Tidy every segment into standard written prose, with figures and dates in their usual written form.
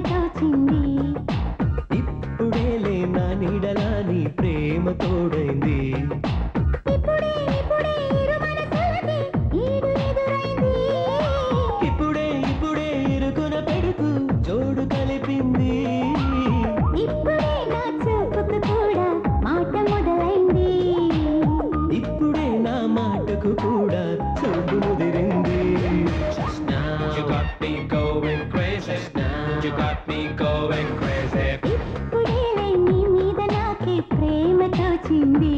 తోచింది ఇప్పుడేలే నా నీడలా నీ ప్రేమ తోడైంది ఇప్పుడే ఇప్పుడే ఇరు మనసులకి ఈడు ఎదురైంది ఇప్పుడే ఇప్పుడే ఇరుకున పెడుతూ జోడు కలిపింది ఇప్పుడే నా చూపుకు కూడా మాట మొదలైంది ఇప్పుడే నా మాటకు కూడా చూపు ముదిరింది Just now you got me going crazy You got me going crazy ఇప్పుడేలే నీ మీద నాకే ప్రేమ తోచింది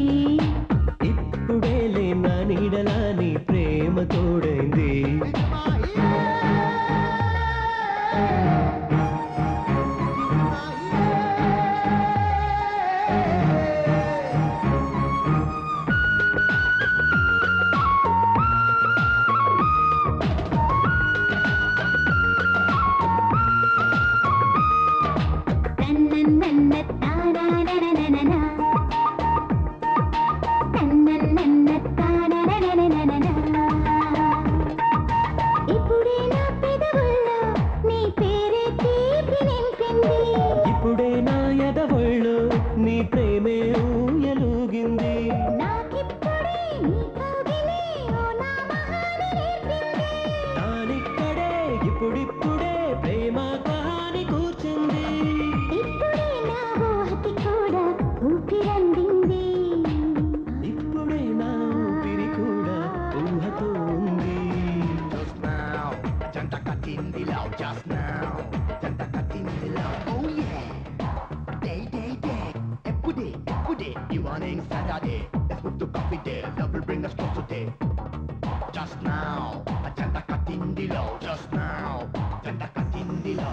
ఇప్పుడేలే నా నీడలా నీ ప్రేమ తోడైంది ఇప్పుడే నా ఎదవళ్ళు నీ ప్రేమే ఊయలుగింది నానిక్కడే ఇప్పుడిప్పుడే ప్రేమ కహాని కూర్చుంది ఇప్పుడే నా ఊహకి కూడా ఊపిరందింది ఇప్పుడే నా ఊపిరి కూడా ఊహతో ఉంది Just now జంట కట్టిందిలో Just now జంట కట్టిందిలో Oh yeah Day day day ఎప్పుడే ఎప్పుడే Evening Saturday Let's move to coffee day Love will bring us close today Just now జంట కట్టిందిలో Just now జంట కట్టిందిలో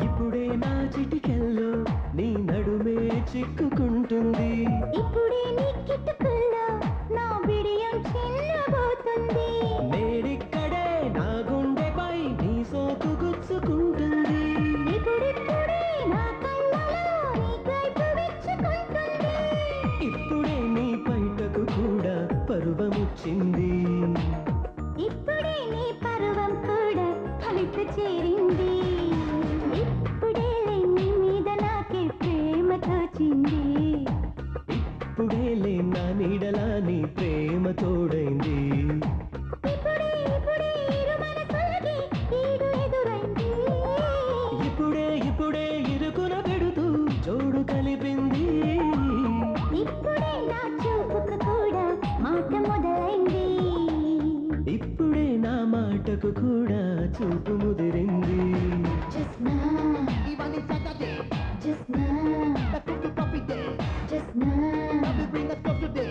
ఇప్పుడే నా చిటికెల్లో నీ నడుమే చిక్కుకుంటుంది ఇప్పుడే నీ కిటుకుల్లో నా బిడియం చిన్నబోతుంది నేడిక్కడే నా గుండెపై నీ సోకు గుచ్చుకుంటుంది ఇప్పుడిప్పుడే నా కళ్ళలో నీ కైపు విచ్చుకుంటుంది ఇప్పుడే నీ బయటకు కూడా పరువముచ్చింది ఇప్పుడే నీ పరువం కూడా ఫలిత చేరింది ఇప్పుడేలే నీ మీద నాకే ప్రేమ తోచింది ఇప్పుడేలే నా నీడలా నీ ప్రేమ తోడైంది ఇప్పుడే ఇప్పుడే ఇరు మనసులకి ఈడు ఎదురైంది ఇప్పుడే ఇప్పుడే ఇరుకున పెడుతూ జోడు కలిపింది ఇప్పుడే నా చూపుకు కూడా మాట మొదలైంది ఇప్పుడే నా మాటకు కూడా చూపు ముదిరింది Just now Evening Saturday Just now Let's go to coffee day Just now Love will bring us close today